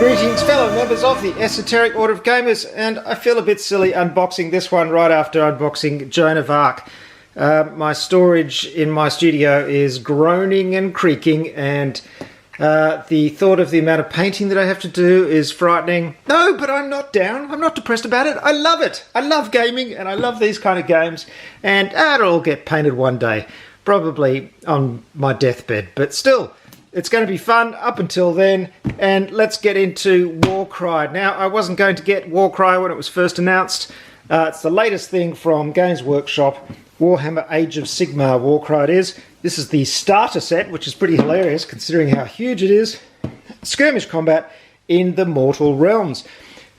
Greetings fellow members of the Esoteric Order of Gamers, and I feel a bit silly unboxing this one right after unboxing Joan of Arc. My storage in my studio is groaning and creaking, and the thought of the amount of painting that I have to do is frightening. No, but I'm not down. I'm not depressed about it. I love it. I love gaming and I love these kind of games, and it'll all get painted one day, probably on my deathbed, but still. It's going to be fun up until then, and let's get into Warcry. Now, I wasn't going to get Warcry when it was first announced. It's the latest thing from Games Workshop, Warhammer Age of Sigmar Warcry it is. This is the starter set, which is pretty hilarious considering how huge it is. Skirmish combat in the mortal realms.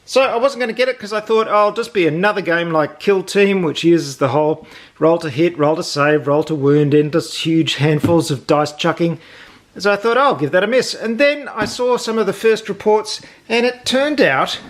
So I wasn't going to get it because I thought, oh, it'll just be another game like Kill Team, which uses the whole roll to hit, roll to save, roll to wound, and just huge handfuls of dice chucking. So I thought, I'll give that a miss. And then I saw some of the first reports, and it turned out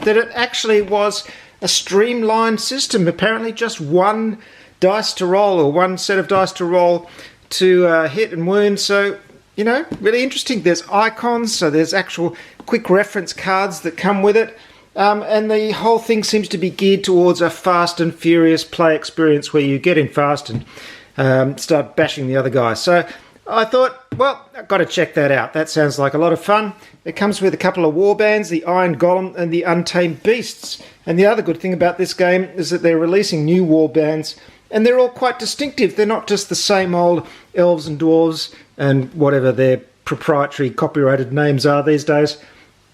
that it actually was a streamlined system. Apparently just one dice to roll, or one set of dice to roll to hit and wound. So, you know, really interesting. There's icons, so there's actual quick reference cards that come with it. And the whole thing seems to be geared towards a fast and furious play experience where you get in fast and start bashing the other guy. So I thought, well, I've got to check that out. That sounds like a lot of fun. It comes with a couple of warbands, the Iron Golem and the Untamed Beasts. And the other good thing about this game is that they're releasing new warbands, and they're all quite distinctive. They're not just the same old elves and dwarves and whatever their proprietary copyrighted names are these days.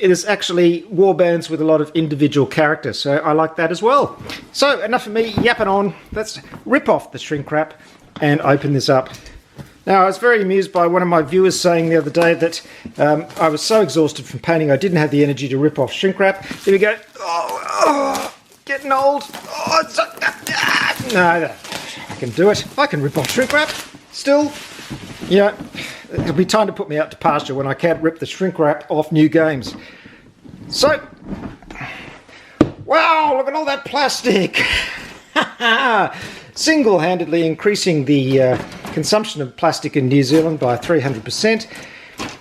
It is actually warbands with a lot of individual character, so I like that as well. So enough of me yapping on. Let's rip off the shrink wrap and open this up. Now, I was very amused by one of my viewers saying the other day that I was so exhausted from painting I didn't have the energy to rip off shrink wrap. Here we go. Oh, getting old. Oh, it's so, no, I can do it. I can rip off shrink wrap. Still, yeah, it'll be time to put me out to pasture when I can't rip the shrink wrap off new games. So, wow, look at all that plastic. Single-handedly increasing the consumption of plastic in New Zealand by 300%.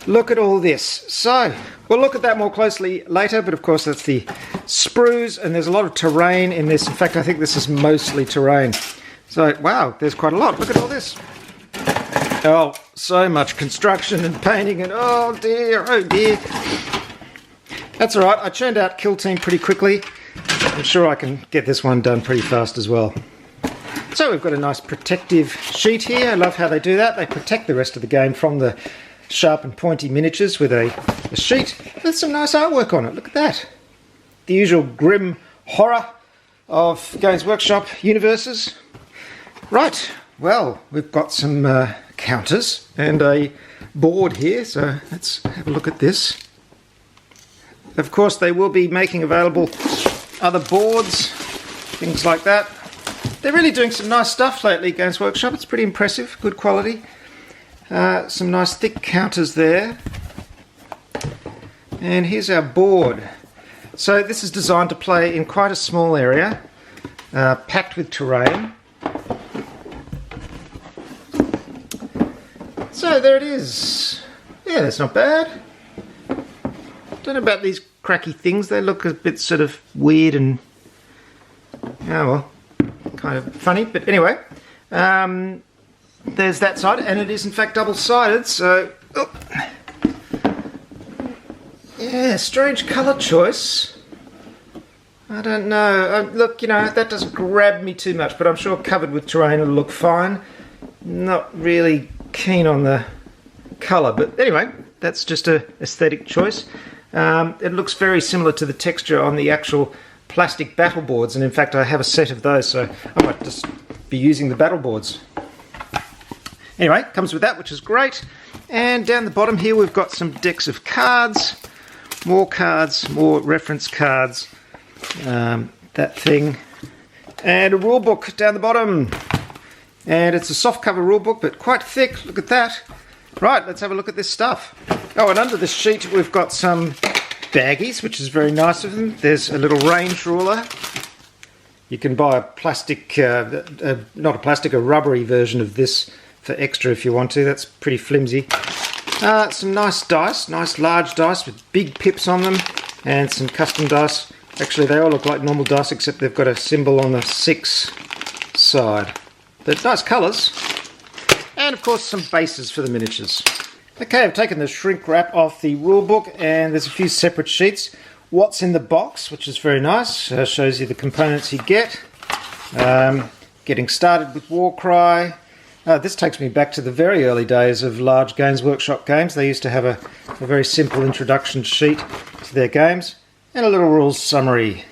Look at all this. So, we'll look at that more closely later, but of course that's the sprues, and there's a lot of terrain in this. In fact, I think this is mostly terrain. So, wow, there's quite a lot. Look at all this. Oh, so much construction and painting, and oh dear. That's all right. I churned out Kill Team pretty quickly. I'm sure I can get this one done pretty fast as well. So we've got a nice protective sheet here. I love how they do that. They protect the rest of the game from the sharp and pointy miniatures with a sheet with some nice artwork on it. Look at that. The usual grim horror of Games Workshop universes. Right, well, we've got some counters and a board here, so let's have a look at this. Of course, they will be making available other boards, things like that. They're really doing some nice stuff lately, Games Workshop. It's pretty impressive, good quality. Some nice thick counters there. And here's our board. So this is designed to play in quite a small area, packed with terrain. So there it is. Yeah, that's not bad. Don't know about these cracky things. They look a bit sort of weird and, oh well, kind of funny. But anyway, there's that side, and it is in fact double-sided. So, yeah, strange colour choice. I don't know. Look, you know, that doesn't grab me too much, but I'm sure covered with terrain it'll look fine. Not really keen on the colour, but anyway, that's just a aesthetic choice. It looks very similar to the texture on the actual plastic battle boards, and in fact I have a set of those, so I might just be using the battle boards. Anyway, comes with that, which is great. And down the bottom here we've got some decks of cards, more reference cards, that thing, and a rule book down the bottom. And it's a soft cover rule book, but quite thick. Look at that. Right, let's have a look at this stuff. Oh, and under this sheet we've got some baggies, which is very nice of them. There's a little range ruler. You can buy a plastic, not a plastic, a rubbery version of this for extra if you want to. That's pretty flimsy. Some nice dice, nice large dice with big pips on them, and some custom dice. Actually, they all look like normal dice, except they've got a symbol on the 6 side. But nice colours. And of course some bases for the miniatures. Okay, I've taken the shrink wrap off the rule book, and there's a few separate sheets. What's in the box, which is very nice, shows you the components you get. Getting started with Warcry. This takes me back to the very early days of large Games Workshop games. They used to have a very simple introduction sheet to their games and a little rules summary.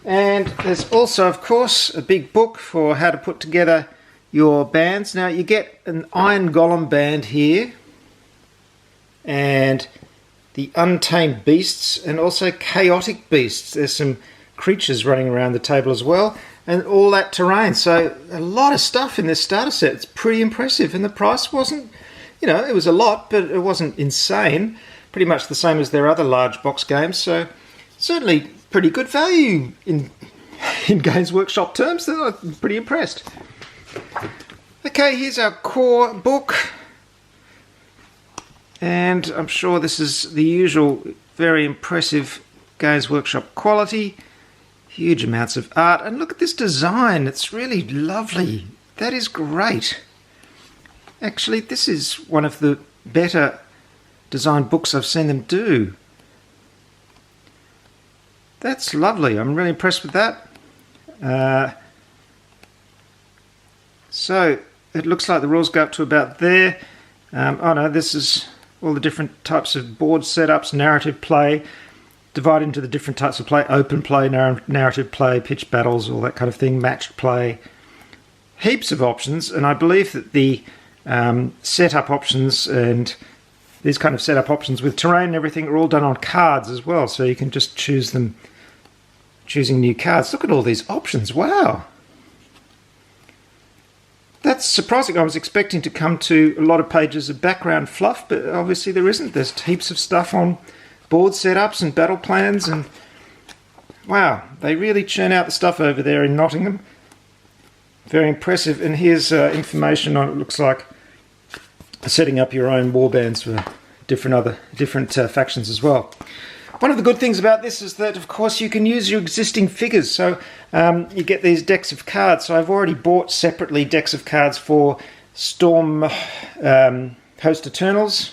And there's also, of course, a big book for how to put together your bands. Now, you get an Iron Golem band here, and the Untamed Beasts, and also Chaotic Beasts. There's some creatures running around the table as well, and all that terrain. So a lot of stuff in this starter set. It's pretty impressive, and the price wasn't, it was a lot, but it wasn't insane. Pretty much the same as their other large box games, so certainly pretty good value in Games Workshop terms. I'm pretty impressed. Okay, here's our core book, and I'm sure this is the usual very impressive Games Workshop quality. Huge amounts of art, and look at this design, it's really lovely. That is great. Actually, this is one of the better designed books I've seen them do. That's lovely, I'm really impressed with that. So it looks like the rules go up to about there. Oh no, this is all the different types of board setups, narrative play, divided into the different types of play: open play, narrative play, pitch battles, all that kind of thing, matched play. Heaps of options, and I believe that the setup options and these kind of setup options with terrain and everything are all done on cards as well, so you can just choose them, choosing new cards. Look at all these options, wow! That's surprising. I was expecting to come to a lot of pages of background fluff, but obviously there isn't. There's heaps of stuff on board setups and battle plans, and wow, they really churn out the stuff over there in Nottingham. Very impressive. And here's information on, it looks like, setting up your own warbands for different factions as well. One of the good things about this is that, of course, you can use your existing figures. So you get these decks of cards. So I've already bought separately decks of cards for Stormcast Eternals.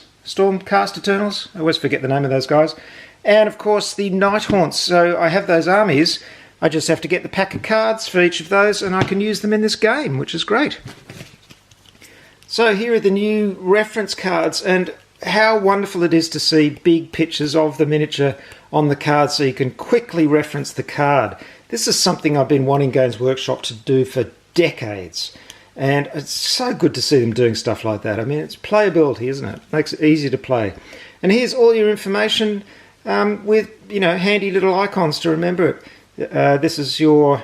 I always forget the name of those guys. And, of course, the Nighthaunts. So I have those armies. I just have to get the pack of cards for each of those, and I can use them in this game, which is great. So here are the new reference cards, and how wonderful it is to see big pictures of the miniature on the card so you can quickly reference the card. This is something I've been wanting Games Workshop to do for decades, and it's so good to see them doing stuff like that. I mean, it's playability, isn't it? It makes it easy to play. And here's all your information with, handy little icons to remember it. This is your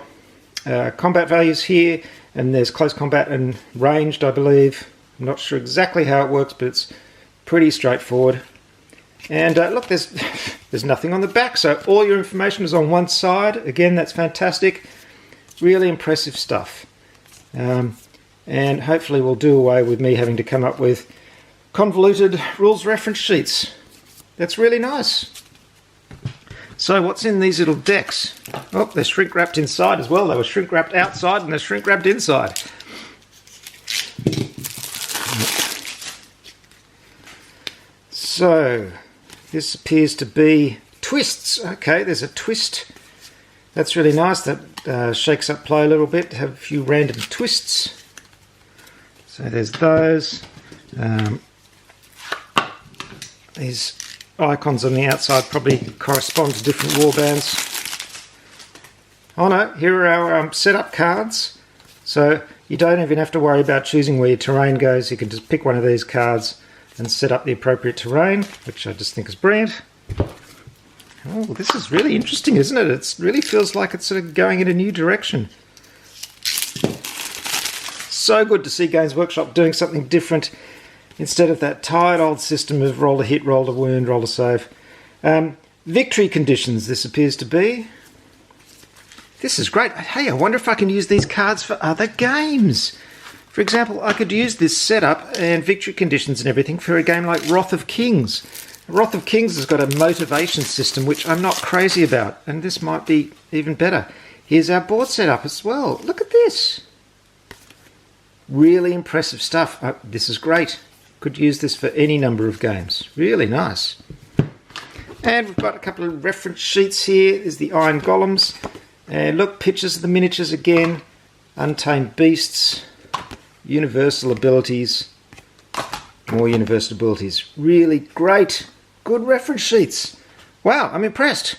combat values here, and there's close combat and ranged, I believe. I'm not sure exactly how it works, but it's pretty straightforward. And look, there's nothing on the back, so all your information is on one side. Again, that's fantastic. Really impressive stuff. And hopefully we'll do away with me having to come up with convoluted rules reference sheets. That's really nice. So what's in these little decks? Oh, they're shrink wrapped inside as well. They were shrink wrapped outside and they're shrink wrapped inside. So this appears to be twists. Okay, there's a twist. That's really nice. That shakes up play a little bit. Have a few random twists. So there's those. These icons on the outside probably correspond to different warbands. Oh no, here are our setup cards. So you don't even have to worry about choosing where your terrain goes. You can just pick one of these cards and set up the appropriate terrain, which I just think is brilliant. Oh, this is really interesting, isn't it? It really feels like it's sort of going in a new direction. So good to see Games Workshop doing something different instead of that tired old system of roll to hit, roll to wound, roll to save. Victory conditions, this appears to be. This is great. Hey, I wonder if I can use these cards for other games. For example, I could use this setup and victory conditions and everything for a game like Wrath of Kings. Wrath of Kings has got a motivation system which I'm not crazy about, and this might be even better. Here's our board setup as well. Look at this. Really impressive stuff. This is great. Could use this for any number of games. Really nice. And we've got a couple of reference sheets here. There's the Iron Golems. And look, pictures of the miniatures again. Untamed Beasts. Universal abilities. More universal abilities. Really great. Good reference sheets. Wow, I'm impressed.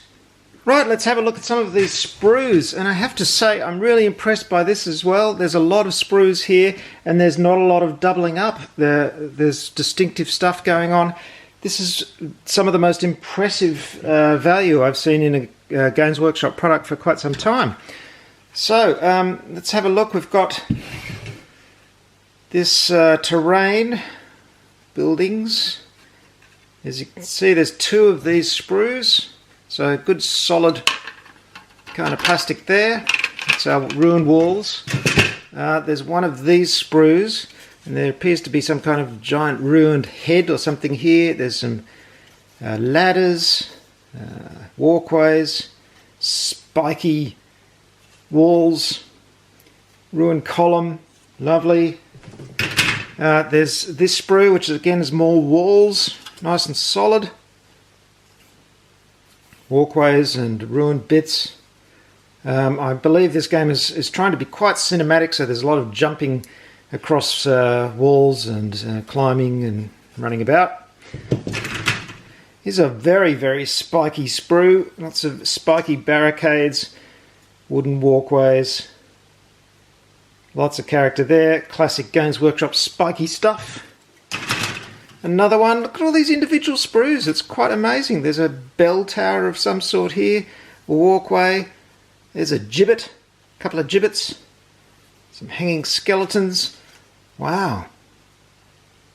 Right, let's have a look at some of these sprues. And I have to say, I'm really impressed by this as well. There's a lot of sprues here, and there's not a lot of doubling up. There's distinctive stuff going on. This is some of the most impressive value I've seen in a Games Workshop product for quite some time. So, let's have a look. We've got this terrain, buildings. As you can see, there's 2 of these sprues. So good solid kind of plastic there. It's our ruined walls. There's one of these sprues, and there appears to be some kind of giant ruined head or something here. There's some ladders, walkways, spiky walls, ruined column, lovely. There's this sprue, which again is more walls, nice and solid. Walkways and ruined bits. I believe this game is trying to be quite cinematic, so there's a lot of jumping across walls and climbing and running about. Here's a very, very spiky sprue. Lots of spiky barricades, wooden walkways. Lots of character there. Classic Games Workshop spiky stuff. Another one. Look at all these individual sprues. It's quite amazing. There's a bell tower of some sort here. A walkway. There's a gibbet. A couple of gibbets. Some hanging skeletons. Wow.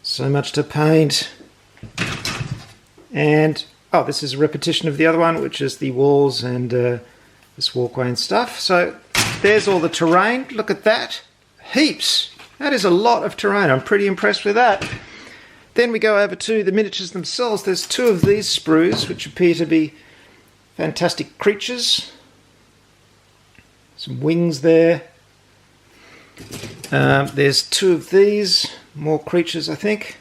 So much to paint. And, oh, this is a repetition of the other one, which is the walls and this walkway and stuff. So there's all the terrain. Look at that. Heaps. That is a lot of terrain. I'm pretty impressed with that. Then we go over to the miniatures themselves. There's 2 of these sprues, which appear to be fantastic creatures. Some wings there. There's 2 of these, more creatures I think.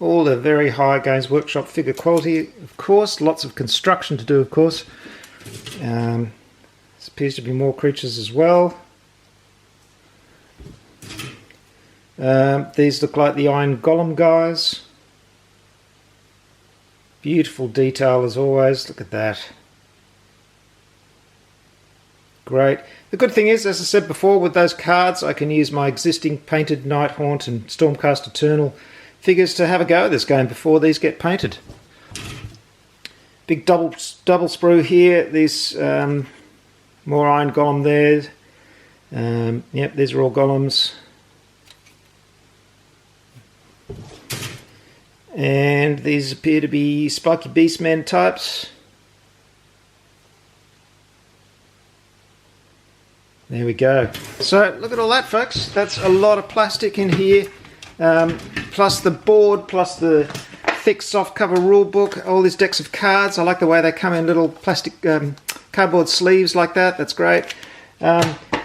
All the very high Games Workshop figure quality, of course. Lots of construction to do, of course. There appears to be more creatures as well. These look like the Iron Golem guys. Beautiful detail as always. Look at that. Great. The good thing is, as I said before, with those cards I can use my existing painted Nighthaunt and Stormcast Eternal figures to have a go at this game before these get painted. Big double sprue here. These more Iron Golem there. Yep, these are all golems. And these appear to be spiky beastmen types. There we go. So look at all that, folks. That's a lot of plastic in here, plus the board, plus the thick softcover rulebook, all these decks of cards. I like the way they come in little plastic cardboard sleeves like that. That's great.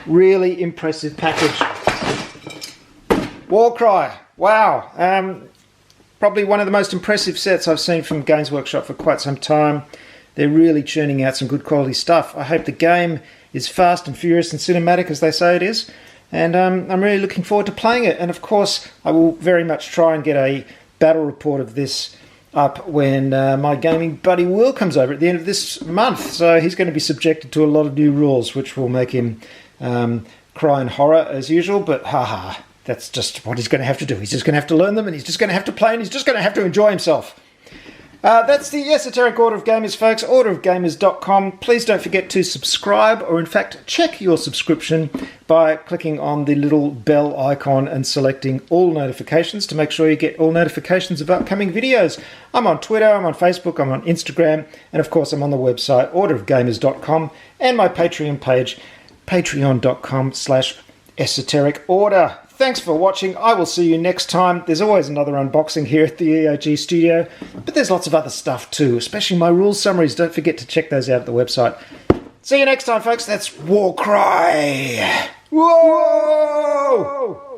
Really impressive package. Warcry. Wow. Probably one of the most impressive sets I've seen from Games Workshop for quite some time. They're really churning out some good quality stuff. I hope the game is fast and furious and cinematic as they say it is. And I'm really looking forward to playing it. And of course, I will very much try and get a battle report of this up when my gaming buddy Will comes over at the end of this month. So he's going to be subjected to a lot of new rules, which will make him cry in horror as usual. But haha. That's just what he's going to have to do. He's just going to have to learn them, and he's just going to have to play, and he's just going to have to enjoy himself. That's the Esoteric Order of Gamers, folks. orderofgamers.com. Please don't forget to subscribe, or in fact, check your subscription by clicking on the little bell icon and selecting all notifications to make sure you get all notifications of upcoming videos. I'm on Twitter, I'm on Facebook, I'm on Instagram, and of course I'm on the website, orderofgamers.com, and my Patreon page, patreon.com/ Esoteric Order. Thanks for watching. I will see you next time. There's always another unboxing here at the EOG studio, but there's lots of other stuff too, especially my rules summaries. Don't forget to check those out at the website. See you next time, folks. That's Warcry. Whoa!